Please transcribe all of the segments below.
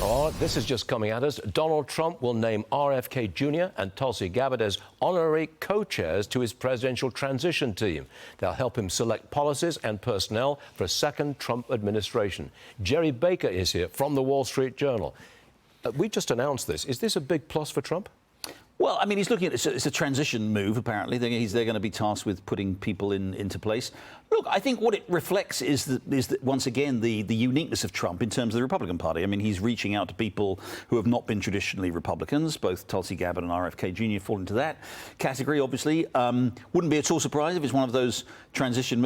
Oh, this is just coming at us. Donald Trump will name RFK Jr. and Tulsi Gabbard as honorary co-chairs to his presidential transition team. They'll help him select policies and personnel for a second Trump administration. Gerry Baker is here from the Wall Street Journal. We just announced this. Is this a big plus for Trump? Well, I mean, he's looking at it's a transition move, apparently. They're going to be tasked with putting people into place. Look, I think what it reflects is that once again, the uniqueness of Trump in terms of the Republican Party. I mean, he's reaching out to people who have not been traditionally Republicans. Both Tulsi Gabbard and RFK Jr. fall into that category, obviously. Wouldn't be at all surprised if it's one of those transition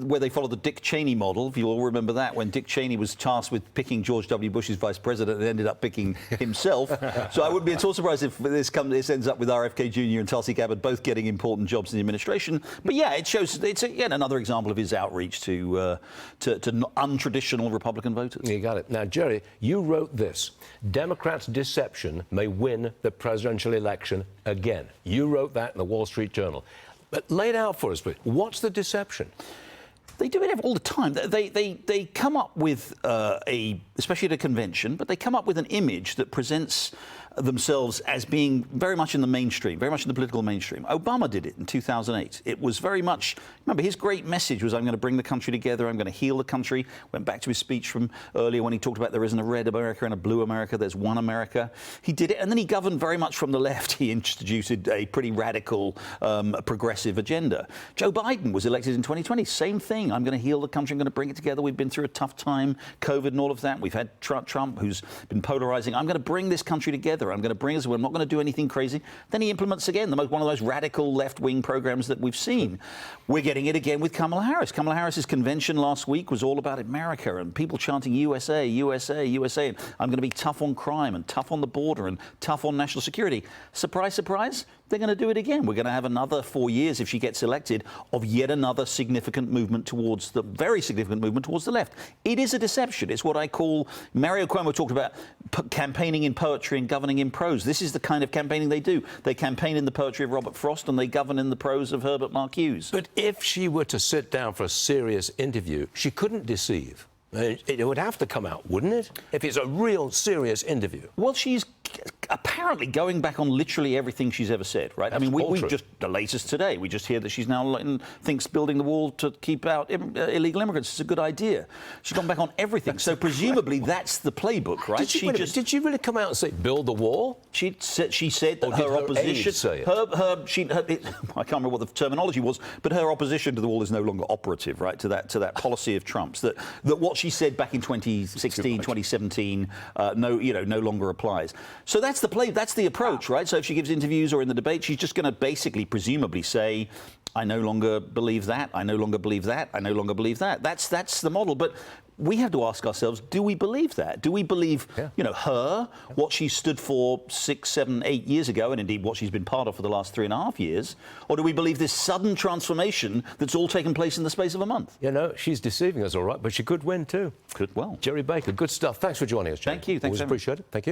where they follow the Dick Cheney model. If you all remember that, when Dick Cheney was tasked with picking George W. Bush's vice president and ended up picking himself. So I wouldn't be at all surprised if this ends up with RFK Jr. and Tulsi Gabbard both getting important jobs in the administration. But yeah, it shows it's again another example of his outreach to untraditional Republican voters. You got it. Now, Gerry, you wrote this: Democrats' deception may win the presidential election again. You wrote that in the Wall Street Journal. But lay it out for us, please. What's the deception? They do it all the time. They come up with especially at a convention, but they come up with an image that presents themselves as being very much in the mainstream, very much in the political mainstream. Obama did it in 2008. It was very much, remember, his great message was, I'm going to bring the country together, I'm going to heal the country. Went back to his speech from earlier when he talked about there isn't a red America and a blue America, there's one America. He did it, and then he governed very much from the left. He introduced a pretty radical, progressive agenda. Joe Biden was elected in 2020, same thing. I'm going to heal the country, I'm going to bring it together. We've been through a tough time, COVID and all of that. We've had Trump, who's been polarizing. I'm going to bring this country together. I'm going to bring us, we're not going to do anything crazy. Then he implements again one of the most radical left-wing programs that we've seen. We're getting it again with Kamala Harris. Kamala Harris's convention last week was all about America and people chanting USA, USA, USA. And I'm going to be tough on crime and tough on the border and tough on national security. Surprise, surprise, they're going to do it again. We're going to have another 4 years, if she gets elected, of yet another significant movement towards the very significant movement towards the left. It is a deception. It's what I call, Mario Cuomo talked about campaigning in poetry and governing in prose. This is the kind of campaigning they do. They campaign in the poetry of Robert Frost and they govern in the prose of Herbert Marcuse. But if she were to sit down for a serious interview, she couldn't deceive. It would have to come out, wouldn't it? If it's a real serious interview. Well, she's apparently going back on literally everything she's ever said, right? That's I mean, we just, the latest today, we just hear that she's now thinks building the wall to keep out illegal immigrants is a good idea. She's gone back on everything. So presumably that's the playbook, right? Did she really come out and say, build the wall? She said that her opposition... Say it? I can't remember what the terminology was, but her opposition to the wall is no longer operative, right, to that policy of Trump's, that what she said back in 2016, 2017, no longer applies. So that's the play, that's the approach, right? So if she gives interviews or in the debate, she's just going to basically, presumably say, I no longer believe that, I no longer believe that, I no longer believe that. That's the model. But we have to ask ourselves, do we believe that? Do we believe, her, what she stood for 6, 7, 8 years ago, and indeed what she's been part of for the last 3.5 years? Or do we believe this sudden transformation that's all taken place in the space of a month? She's deceiving us, all right, but she could win too. Could well. Gerry Baker, good stuff. Thanks for joining us, Gerry. Thank you. Thanks. Always appreciate it. Thank you.